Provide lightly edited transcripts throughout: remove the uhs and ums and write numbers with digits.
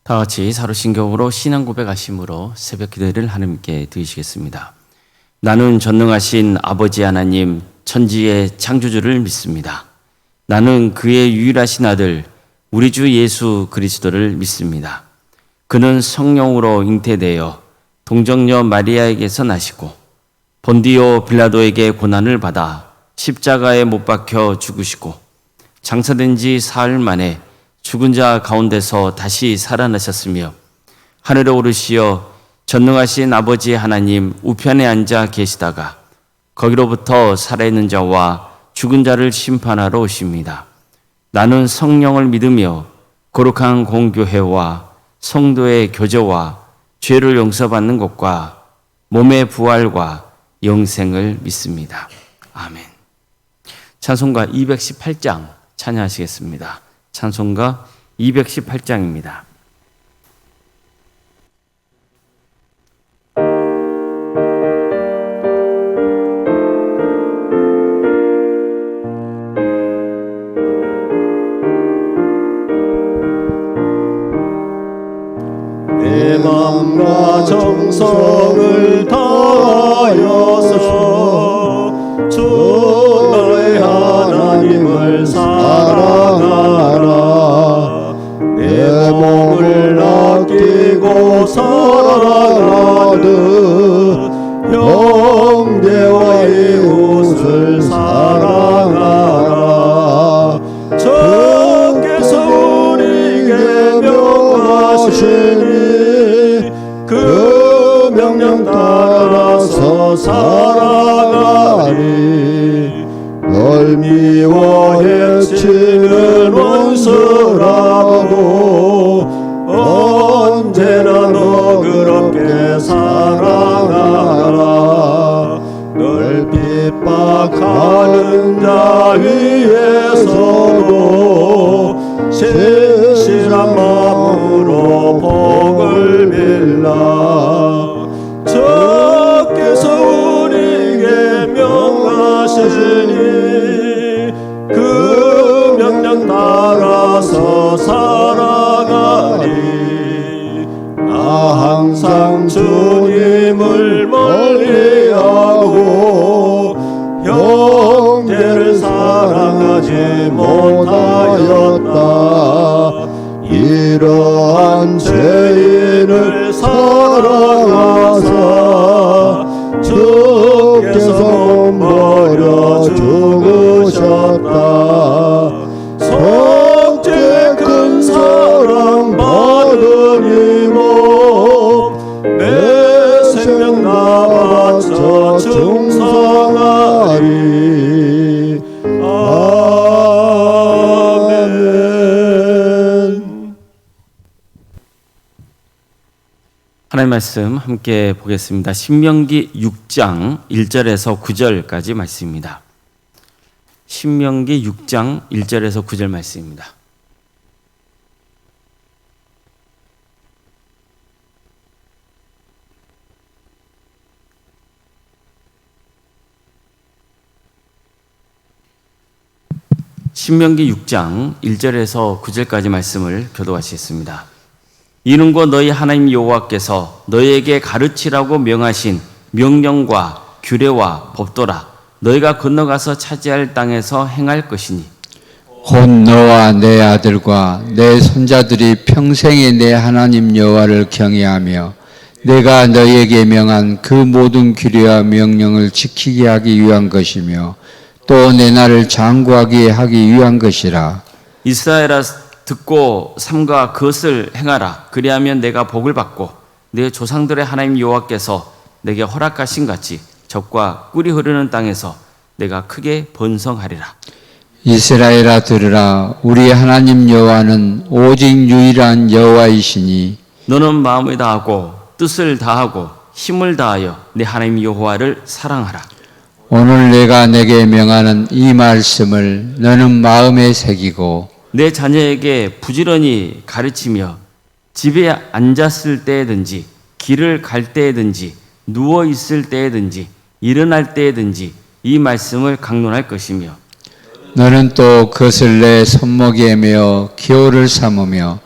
다 같이 사로신경으로 신앙 고백하심으로 새벽 기도를 하나님께 드리시겠습니다. 나는 전능하신 아버지 하나님 천지의 창조주를 믿습니다. 나는 그의 유일하신 아들 우리 주 예수 그리스도를 믿습니다. 그는 성령으로 잉태되어 동정녀 마리아에게서 나시고 본디오 빌라도에게 고난을 받아 십자가에 못 박혀 죽으시고 장사된 지 사흘 만에 죽은 자 가운데서 다시 살아나셨으며 하늘에 오르시어 전능하신 아버지 하나님 우편에 앉아 계시다가 거기로부터 살아있는 자와 죽은 자를 심판하러 오십니다. 나는 성령을 믿으며 거룩한 공교회와 성도의 교제와 죄를 용서받는 것과 몸의 부활과 영생을 믿습니다. 아멘. 찬송가 218장 찬양하시겠습니다. 찬송가 218장입니다. 내 맘과 정성을 다하여서 주 너의 하나님을 사랑하라. 내 몸을 아끼고 사랑하듯 형제와 이웃을 사랑하라. 주께서 우리에게 명하시니 그 명령 따라서 살아가리. 널 미워 해치는 원수라도 언제나 너그럽게 사랑하라. 널 핍박하는 자 위에서도 신실한 마음으로 복을 빌라. 주께서 우리에게 명하시니 그 명령 따라서 살아가리. 나 항상 주님을 멀리하고 형제를 사랑하지 못하였다. 이러한 죄인을 사랑하사 주께서 못 버려 죽으셨다. 성죄 큰 사랑 받은 이몸 내 생명 다 바쳐 충성하리. 아멘. 하나님 말씀 함께 보겠습니다. 신명기 6장 1절에서 9절까지 말씀입니다. 신명기 6장 1절에서 9절 말씀입니다. 신명기 6장 1절에서 9절까지 말씀을 교독하시겠습니다. 이는곧 너희 하나님 여호와께서 너희에게 가르치라고 명하신 명령과 규례와 법도라. 너희가 건너가서 차지할 땅에서 행할 것이니 곧 너와 내 아들과 내 손자들이 평생에 내 하나님 여호와를 경외하며 내가 너희에게 명한 그 모든 규례와 명령을 지키게 하기 위한 것이며 또 내 날을 장구하게 하기 위한 것이라. 이스라엘아 듣고 삼가 그것을 행하라. 그리하면 내가 복을 받고 내 조상들의 하나님 여호와께서 내게 허락하신 같이 적과 꿀이 흐르는 땅에서 내가 크게 번성하리라. 이스라엘아 들으라. 우리 하나님 여호와는 오직 유일한 여호와이시니 너는 마음을 다하고 뜻을 다하고 힘을 다하여 내 하나님 여호와를 사랑하라. 오늘 내가 내게 명하는 이 말씀을 너는 마음에 새기고 내 자녀에게 부지런히 가르치며 집에 앉았을 때든지 길을 갈 때든지 누워 있을 때든지 일어날 때든지 이 말씀을 강론할 것이며 너는 또 그것을 내 손목에 메어 기호를 삼으며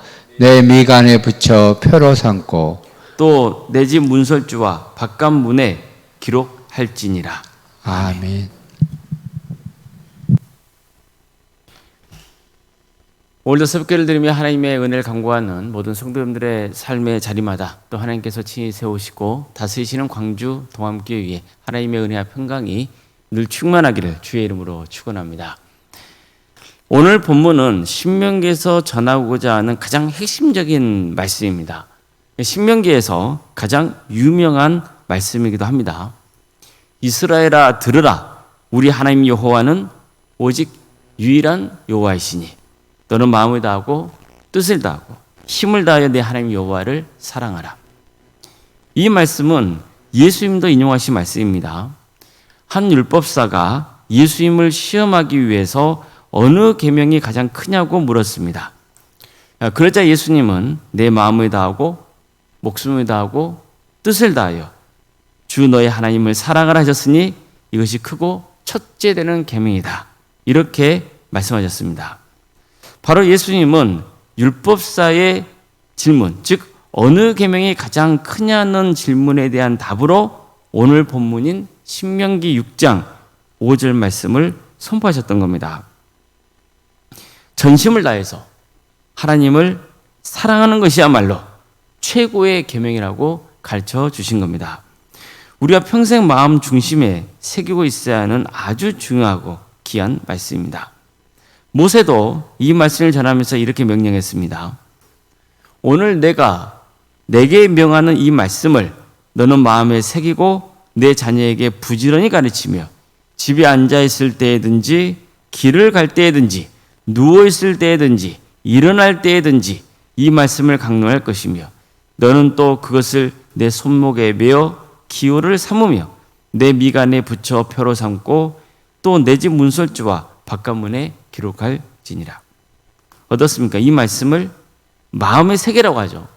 내 미간에 붙여 표로 삼고 또 내 집 문설주와 바깥 문에 기록할지니라. 아멘. 오늘도 새벽기를 드리며 하나님의 은혜를 간구하는 모든 성도님들의 삶의 자리마다 또 하나님께서 친히 세우시고 다스리시는 광주 동암교회에 하나님의 은혜와 평강이 늘 충만하기를 주의 이름으로 축원합니다. 오늘 본문은 신명기에서 전하고자 하는 가장 핵심적인 말씀입니다. 신명기에서 가장 유명한 말씀이기도 합니다. 이스라엘아 들으라, 우리 하나님 여호와는 오직 유일한 여호와이시니 너는 마음을 다하고 뜻을 다하고 힘을 다하여 내 하나님 여호와를 사랑하라. 이 말씀은 예수님도 인용하신 말씀입니다. 한 율법사가 예수님을 시험하기 위해서 어느 계명이 가장 크냐고 물었습니다. 그러자 예수님은 내 마음을 다하고 목숨을 다하고 뜻을 다하여 주 너의 하나님을 사랑하라 하셨으니 이것이 크고 첫째 되는 계명이다. 이렇게 말씀하셨습니다. 바로 예수님은 율법사의 질문, 즉 어느 계명이 가장 크냐는 질문에 대한 답으로 오늘 본문인 신명기 6장 5절 말씀을 선포하셨던 겁니다. 전심을 다해서 하나님을 사랑하는 것이야말로 최고의 계명이라고 가르쳐 주신 겁니다. 우리가 평생 마음 중심에 새기고 있어야 하는 아주 중요하고 귀한 말씀입니다. 모세도 이 말씀을 전하면서 이렇게 명령했습니다. 오늘 내가 내게 명하는 이 말씀을 너는 마음에 새기고 내 자녀에게 부지런히 가르치며 집에 앉아 있을 때에든지 길을 갈 때에든지 누워 있을 때에든지 일어날 때에든지 이 말씀을 강론할 것이며 너는 또 그것을 내 손목에 메어 기호를 삼으며 내 미간에 붙여 표로 삼고 또 내 집 문설주와 바깥문에 기록할지니라. 어떻습니까? 이 말씀을 마음의 세계라고 하죠.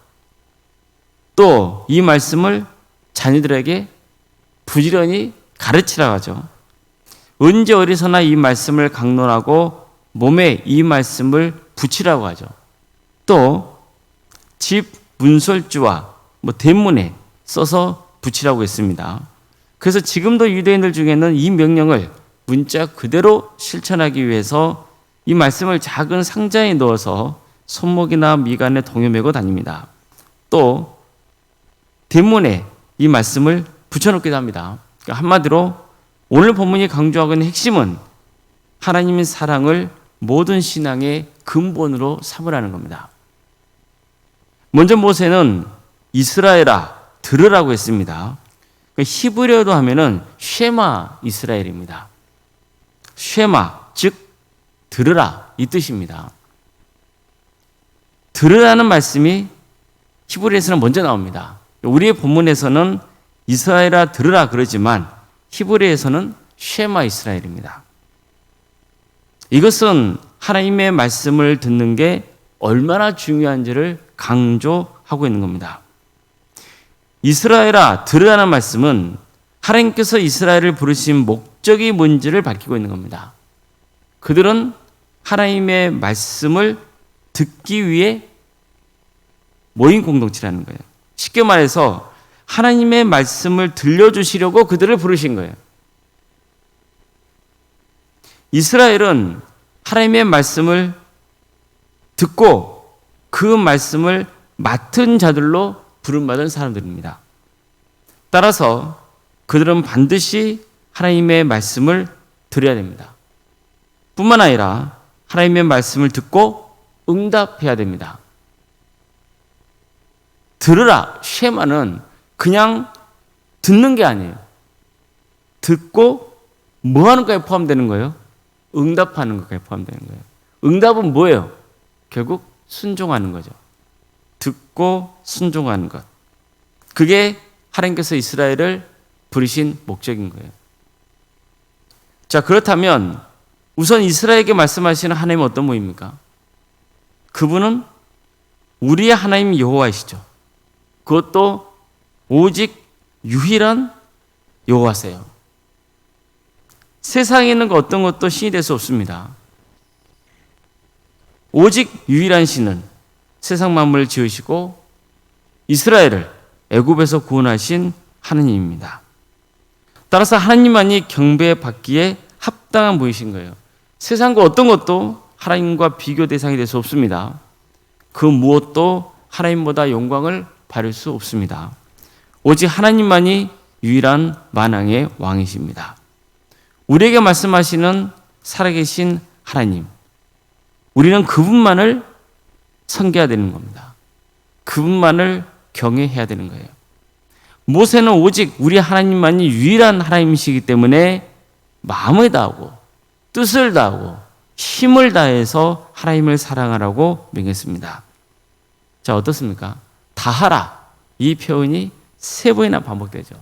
또 이 말씀을 자녀들에게 부지런히 가르치라고 하죠. 언제 어디서나 이 말씀을 강론하고 몸에 이 말씀을 붙이라고 하죠. 또 집 문설주와 대문에 써서 붙이라고 했습니다. 그래서 지금도 유대인들 중에는 이 명령을 문자 그대로 실천하기 위해서 이 말씀을 작은 상자에 넣어서 손목이나 미간에 동여매고 다닙니다. 또 대문에 이 말씀을 붙여놓기도 합니다. 그러니까 한마디로 오늘 본문이 강조하고 있는 핵심은 하나님의 사랑을 모든 신앙의 근본으로 삼으라는 겁니다. 먼저 모세는 이스라엘아 들으라고 했습니다. 히브리어로 하면은 쉐마 이스라엘입니다. 쉐마, 즉 들으라 이 뜻입니다. 들으라는 말씀이 히브리에서는 먼저 나옵니다. 우리의 본문에서는 이스라엘아 들으라 그러지만 히브리에서는 쉐마 이스라엘입니다. 이것은 하나님의 말씀을 듣는 게 얼마나 중요한지를 강조하고 있는 겁니다. 이스라엘아 들으라는 말씀은 하나님께서 이스라엘을 부르신 목적이 뭔지를 밝히고 있는 겁니다. 그들은 하나님의 말씀을 듣기 위해 모인 공동체라는 거예요. 쉽게 말해서 하나님의 말씀을 들려주시려고 그들을 부르신 거예요. 이스라엘은 하나님의 말씀을 듣고 그 말씀을 맡은 자들로 부름받은 사람들입니다. 따라서 그들은 반드시 하나님의 말씀을 들어야 됩니다. 뿐만 아니라 하나님의 말씀을 듣고 응답해야 됩니다. 들으라, 쉐마는 그냥 듣는 게 아니에요. 듣고 뭐 하는 거에 포함되는 거예요? 응답하는 것에 포함되는 거예요. 응답은 뭐예요? 결국 순종하는 거죠. 듣고 순종하는 것. 그게 하나님께서 이스라엘을 부르신 목적인 거예요. 자, 그렇다면 우선 이스라엘에게 말씀하시는 하나님은 어떤 분입니까? 그분은 우리의 하나님 여호와이시죠. 그것도 오직 유일한 여호와세요. 세상에 있는 것 어떤 것도 신이 될 수 없습니다. 오직 유일한 신은 세상 만물을 지으시고 이스라엘을 애굽에서 구원하신 하느님입니다. 따라서 하나님만이 경배받기에 합당한 분이신 거예요. 세상과 어떤 것도 하나님과 비교 대상이 될 수 없습니다. 그 무엇도 하나님보다 영광을 받을 수 없습니다. 오직 하나님만이 유일한 만왕의 왕이십니다. 우리에게 말씀하시는 살아계신 하나님, 우리는 그분만을 섬겨야 되는 겁니다. 그분만을 경외해야 되는 거예요. 모세는 오직 우리 하나님만이 유일한 하나님이시기 때문에 마음을 다하고 뜻을 다하고 힘을 다해서 하나님을 사랑하라고 명했습니다. 자, 어떻습니까? 다하라, 이 표현이 3번이나 반복되죠.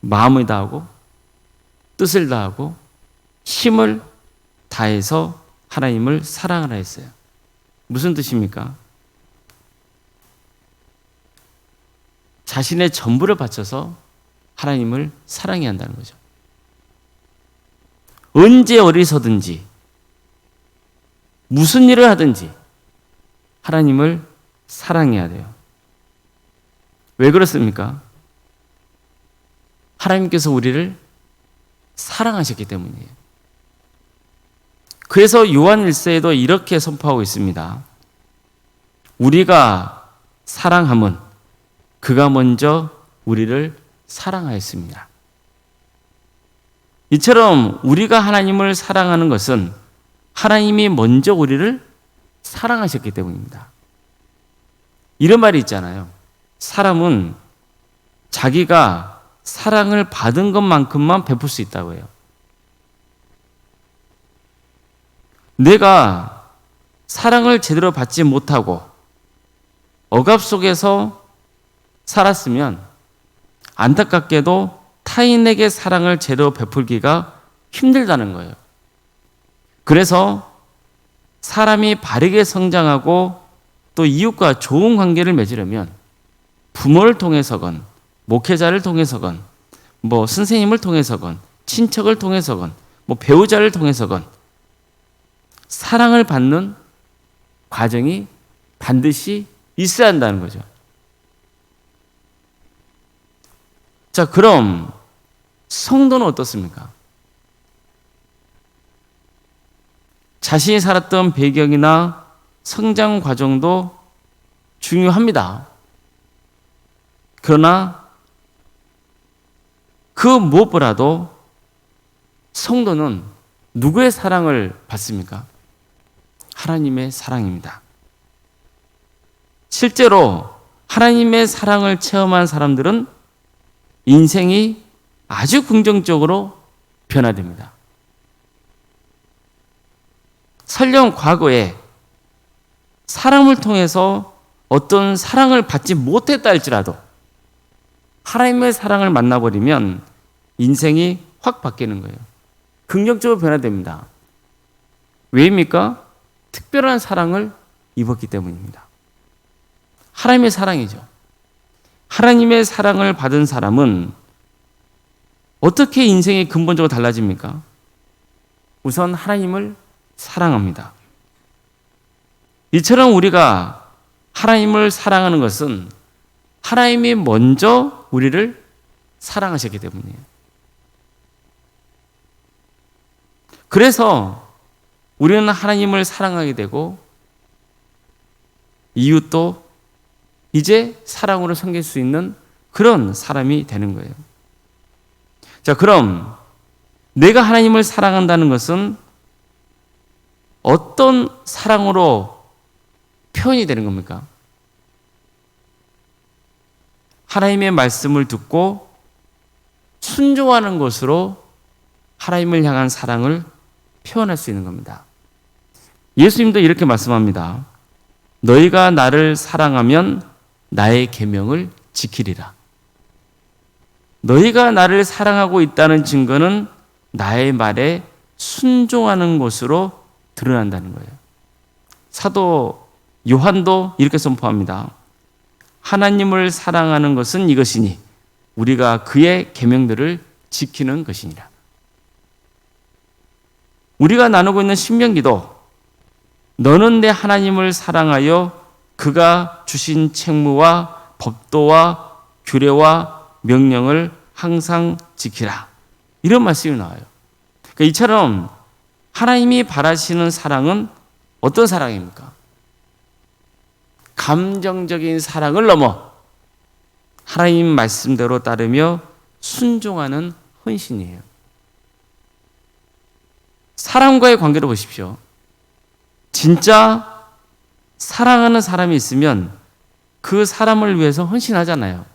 마음을 다하고 뜻을 다하고 힘을 다해서 하나님을 사랑하라 했어요. 무슨 뜻입니까? 자신의 전부를 바쳐서 하나님을 사랑해야 한다는 거죠. 언제 어디서든지 무슨 일을 하든지 하나님을 사랑해야 돼요. 왜 그렇습니까? 하나님께서 우리를 사랑하셨기 때문이에요. 그래서 요한 1서에도 이렇게 선포하고 있습니다. 우리가 사랑함은 그가 먼저 우리를 사랑하였습니다. 이처럼 우리가 하나님을 사랑하는 것은 하나님이 먼저 우리를 사랑하셨기 때문입니다. 이런 말이 있잖아요. 사람은 자기가 사랑을 받은 것만큼만 베풀 수 있다고 해요. 내가 사랑을 제대로 받지 못하고 억압 속에서 살았으면 안타깝게도 타인에게 사랑을 제대로 베풀기가 힘들다는 거예요. 그래서 사람이 바르게 성장하고 또 이웃과 좋은 관계를 맺으려면 부모를 통해서건 목회자를 통해서건 선생님을 통해서건 친척을 통해서건 배우자를 통해서건 사랑을 받는 과정이 반드시 있어야 한다는 거죠. 자, 그럼 성도는 어떻습니까? 자신이 살았던 배경이나 성장 과정도 중요합니다. 그러나 그 무엇보다도 성도는 누구의 사랑을 받습니까? 하나님의 사랑입니다. 실제로 하나님의 사랑을 체험한 사람들은 인생이 아주 긍정적으로 변화됩니다. 설령 과거에 사람을 통해서 어떤 사랑을 받지 못했다 할지라도 하나님의 사랑을 만나버리면 인생이 확 바뀌는 거예요. 긍정적으로 변화됩니다. 왜입니까? 특별한 사랑을 입었기 때문입니다. 하나님의 사랑이죠. 하나님의 사랑을 받은 사람은 어떻게 인생이 근본적으로 달라집니까? 우선 하나님을 사랑합니다. 이처럼 우리가 하나님을 사랑하는 것은 하나님이 먼저 우리를 사랑하셨기 때문이에요. 그래서 우리는 하나님을 사랑하게 되고 이웃도 이제 사랑으로 섬길 수 있는 그런 사람이 되는 거예요. 자, 그럼 내가 하나님을 사랑한다는 것은 어떤 사랑으로 표현이 되는 겁니까? 하나님의 말씀을 듣고 순종하는 것으로 하나님을 향한 사랑을 표현할 수 있는 겁니다. 예수님도 이렇게 말씀합니다. 너희가 나를 사랑하면 나의 계명을 지키리라. 너희가 나를 사랑하고 있다는 증거는 나의 말에 순종하는 것으로 드러난다는 거예요. 사도 요한도 이렇게 선포합니다. 하나님을 사랑하는 것은 이것이니 우리가 그의 계명들을 지키는 것이니라. 우리가 나누고 있는 신명기도 너는 내 하나님을 사랑하여 그가 주신 책무와 법도와 규례와 명령을 항상 지키라. 이런 말씀이 나와요. 그러니까 이처럼 하나님이 바라시는 사랑은 어떤 사랑입니까? 감정적인 사랑을 넘어 하나님 말씀대로 따르며 순종하는 헌신이에요. 사람과의 관계를 보십시오. 진짜 사랑하는 사람이 있으면 그 사람을 위해서 헌신하잖아요.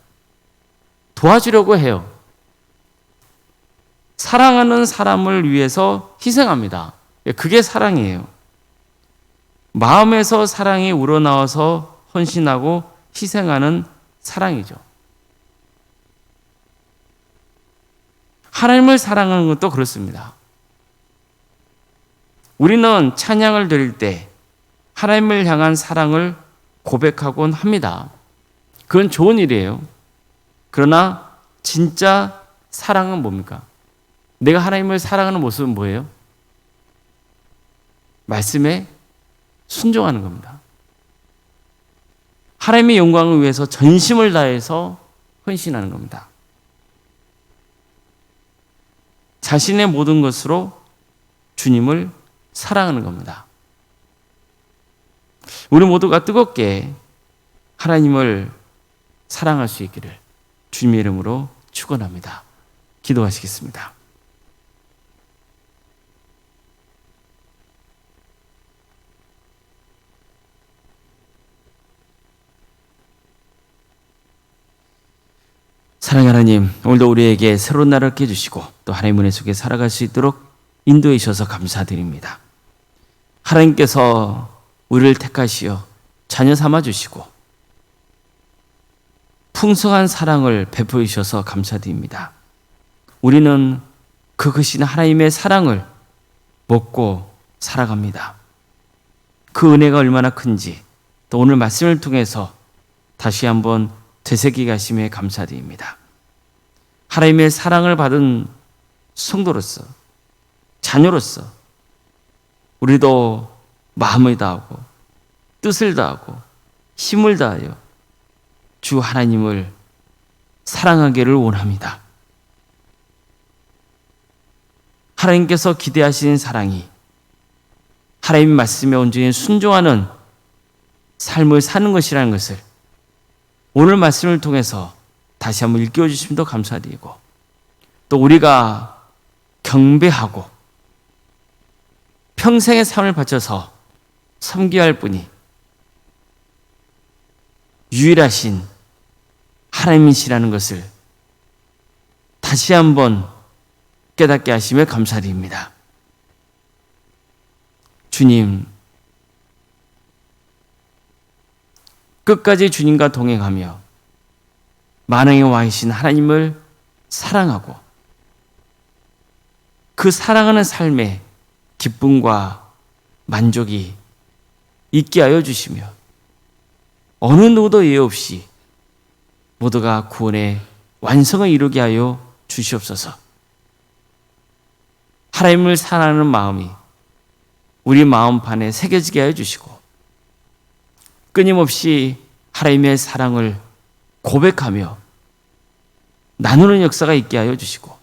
도와주려고 해요. 사랑하는 사람을 위해서 희생합니다. 그게 사랑이에요. 마음에서 사랑이 우러나와서 헌신하고 희생하는 사랑이죠. 하나님을 사랑하는 것도 그렇습니다. 우리는 찬양을 드릴 때 하나님을 향한 사랑을 고백하곤 합니다. 그건 좋은 일이에요. 그러나 진짜 사랑은 뭡니까? 내가 하나님을 사랑하는 모습은 뭐예요? 말씀에 순종하는 겁니다. 하나님의 영광을 위해서 전심을 다해서 헌신하는 겁니다. 자신의 모든 것으로 주님을 사랑하는 겁니다. 우리 모두가 뜨겁게 하나님을 사랑할 수 있기를 주님의 이름으로 축원합니다. 기도하시겠습니다. 사랑하는 하나님, 오늘도 우리에게 새로운 날을 깨주시고 또 하나님의 은혜 속에 살아갈 수 있도록 인도해 주셔서 감사드립니다. 하나님께서 우리를 택하시어 자녀 삼아 주시고 풍성한 사랑을 베풀어 주셔서 감사드립니다. 우리는 그 크신 하나님의 사랑을 먹고 살아갑니다. 그 은혜가 얼마나 큰지 또 오늘 말씀을 통해서 다시 한번 되새기게 하심에 감사드립니다. 하나님의 사랑을 받은 성도로서 자녀로서 우리도 마음을 다하고 뜻을 다하고 힘을 다하여 주 하나님을 사랑하기를 원합니다. 하나님께서 기대하시는 사랑이 하나님 말씀에 온전히 순종하는 삶을 사는 것이라는 것을 오늘 말씀을 통해서 다시 한번 일깨워주심도 감사드리고 또 우리가 경배하고 평생의 삶을 바쳐서 섬겨야 할 분이 유일하신 하나님이시라는 것을 다시 한번 깨닫게 하심에 감사드립니다. 주님, 끝까지 주님과 동행하며 만왕의 왕이신 하나님을 사랑하고 그 사랑하는 삶에 기쁨과 만족이 있게 하여 주시며 어느 누구도 예외 없이 모두가 구원의 완성을 이루게 하여 주시옵소서. 하나님을 사랑하는 마음이 우리 마음판에 새겨지게 하여 주시고 끊임없이 하나님의 사랑을 고백하며 나누는 역사가 있게 하여 주시고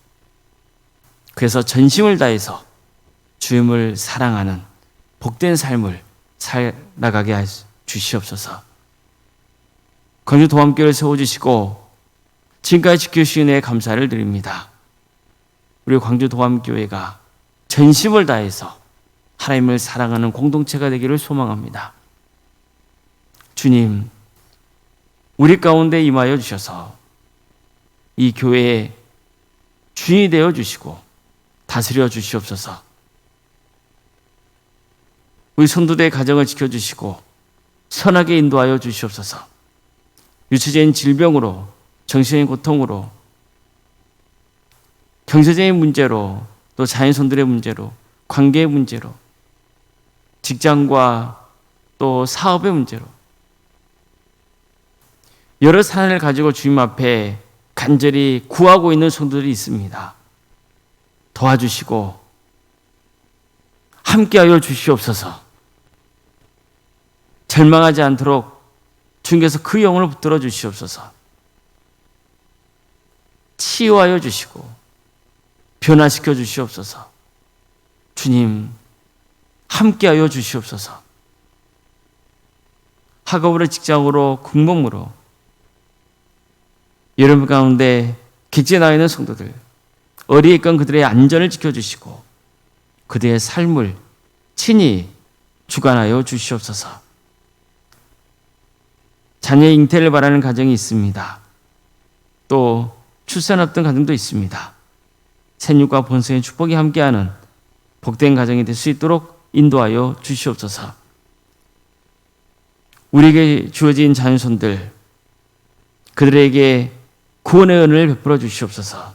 그래서 전심을 다해서 주님을 사랑하는 복된 삶을 살아가게 해 주시옵소서. 건주 도함교회를 세워주시고 지금까지 지켜주신 은혜에 감사를 드립니다. 우리 광주 도함교회가 전심을 다해서 하나님을 사랑하는 공동체가 되기를 소망합니다. 주님, 우리 가운데 임하여 주셔서 이 교회의 주인이 되어 주시고 다스려 주시옵소서. 우리 성도들의 가정을 지켜주시고 선하게 인도하여 주시옵소서. 유체적인 질병으로 정신적인 고통으로 경제적인 문제로 또 자연손들의 문제로 관계의 문제로 직장과 또 사업의 문제로 여러 사안을 가지고 주님 앞에 간절히 구하고 있는 성도들이 있습니다. 도와주시고 함께하여 주시옵소서. 절망하지 않도록 주님께서 그 영혼을 붙들어 주시옵소서. 치유하여 주시고 변화시켜 주시옵소서. 주님, 함께하여 주시옵소서. 학업으로, 직장으로, 공범으로 여러분 가운데 객지에 나와 있는 성도들, 어디에 있건 그들의 안전을 지켜주시고 그들의 삶을 친히 주관하여 주시옵소서. 자녀의 잉태를 바라는 가정이 있습니다. 또 출산 없던 가정도 있습니다. 생육과 번성의 축복이 함께하는 복된 가정이 될 수 있도록 인도하여 주시옵소서. 우리에게 주어진 자녀손들, 그들에게 구원의 은혜를 베풀어 주시옵소서.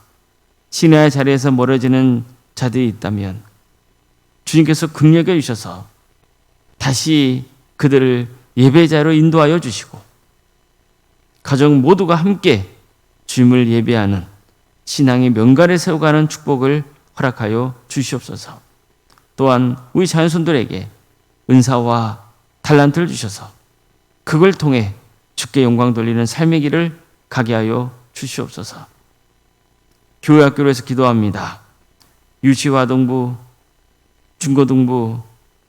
신의 자리에서 멀어지는 자들이 있다면 주님께서 긍휼히 주셔서 다시 그들을 예배자로 인도하여 주시고 가정 모두가 함께 주님을 예배하는 신앙의 명가를 세워가는 축복을 허락하여 주시옵소서. 또한 우리 자녀손들에게 은사와 달란트를 주셔서 그걸 통해 주께 영광 돌리는 삶의 길을 가게 하여 주시옵소서. 교회 학교에서 기도합니다. 유치아동부, 중고등부,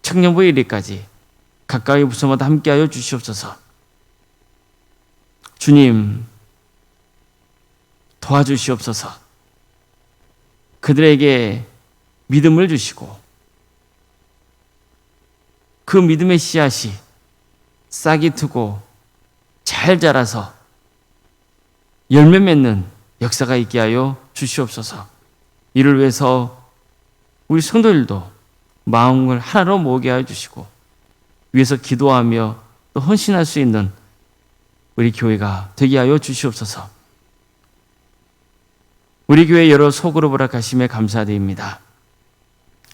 청년부 1위까지 각각의 부서마다 함께하여 주시옵소서. 주님, 도와주시옵소서. 그들에게 믿음을 주시고 그 믿음의 씨앗이 싹이 트고 잘 자라서 열매 맺는 역사가 있게 하여 주시옵소서. 이를 위해서 우리 성도들도 마음을 하나로 모으게 하여 주시고 위해서 기도하며 또 헌신할 수 있는 우리 교회가 되게 하여 주시옵소서. 우리 교회 여러 소그룹을 허락하심에 감사드립니다.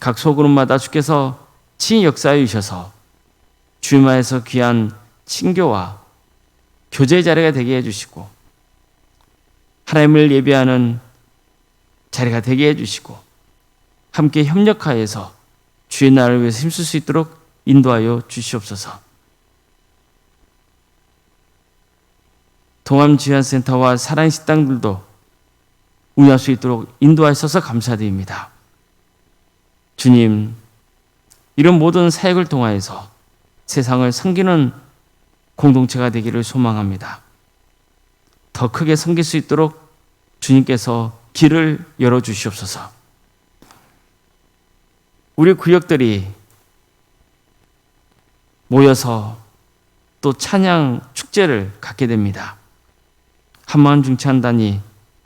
각 소그룹마다 주께서 친히 역사해 주셔서 주님 안에서 귀한 친교와 교제 자리가 되게 해주시고 하나님을 예배하는 자리가 되게 해주시고 함께 협력하여서 주의 나라를 위해서 힘쓸 수 있도록 인도하여 주시옵소서. 동암지원센터와 사랑의 식당들도 운영할 수 있도록 인도하셔서 감사드립니다. 주님, 이런 모든 사역을 통하여서 세상을 섬기는 공동체가 되기를 소망합니다. 더 크게 섬길 수 있도록 주님께서 길을 열어주시옵소서. 우리 구역들이 모여서 또 찬양 축제를 갖게 됩니다. 한마음 중창단이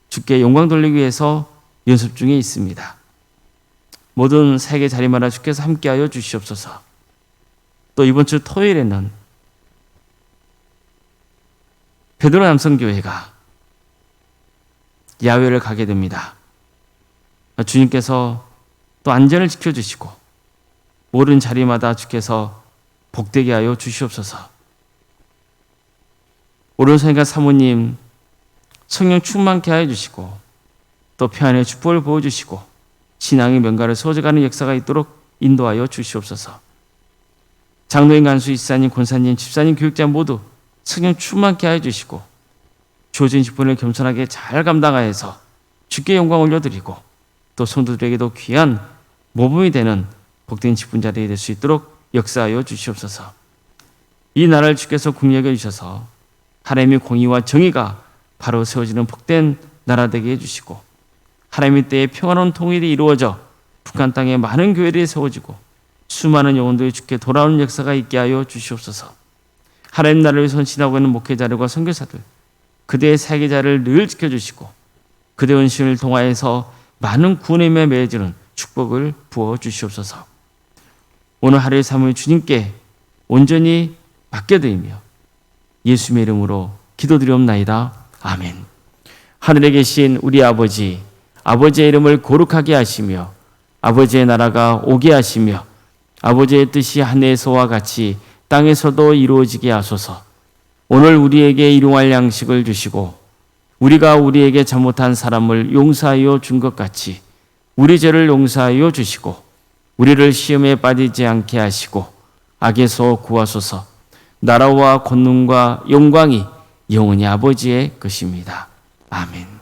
주께 영광 돌리기 위해서 연습 중에 있습니다. 모든 사역의 자리마다 주께서 함께하여 주시옵소서. 또 이번 주 토요일에는 베드로 남성교회가 야외를 가게 됩니다. 주님께서 또 안전을 지켜주시고 모든 자리마다 주께서 복되게 하여 주시옵소서. 오른손과 사모님 성령 충만케 하여 주시고 또 평안의 축복을 부어주시고 신앙의 명가를 세워져가는 역사가 있도록 인도하여 주시옵소서. 장로인, 간수, 이사님, 권사님, 집사님, 교육자 모두 성령 충만케 하여 주시고 주어진 직분을 겸손하게 잘 감당하여서 주께 영광 올려드리고 또 성도들에게도 귀한 모범이 되는 복된 직분자들이 될 수 있도록 역사하여 주시옵소서. 이 나라를 주께서 국력해 주셔서 하나님의 공의와 정의가 바로 세워지는 복된 나라 되게 해주시고 하나님의 때에 평화로운 통일이 이루어져 북한 땅에 많은 교회들이 세워지고 수많은 영혼들이 주께 돌아오는 역사가 있게 하여 주시옵소서. 하나님 나라를 위해 헌신하고 있는 목회자들과 선교사들 그대의 사역자를 늘 지켜주시고 그대의 헌신을 통하여서 많은 구원의 힘에 매여지는 축복을 부어주시옵소서. 오늘 하루의 삶을 주님께 온전히 맡겨드리며 예수님의 이름으로 기도드리옵나이다. 아멘. 하늘에 계신 우리 아버지, 아버지의 이름을 거룩하게 하시며 아버지의 나라가 오게 하시며 아버지의 뜻이 하늘에서와 같이 땅에서도 이루어지게 하소서. 오늘 우리에게 일용할 양식을 주시고 우리가 우리에게 잘못한 사람을 용서하여 준 것 같이 우리 죄를 용서하여 주시고 우리를 시험에 빠지지 않게 하시고 악에서 구하소서. 나라와 권능과 영광이 영원히 아버지의 것입니다. 아멘.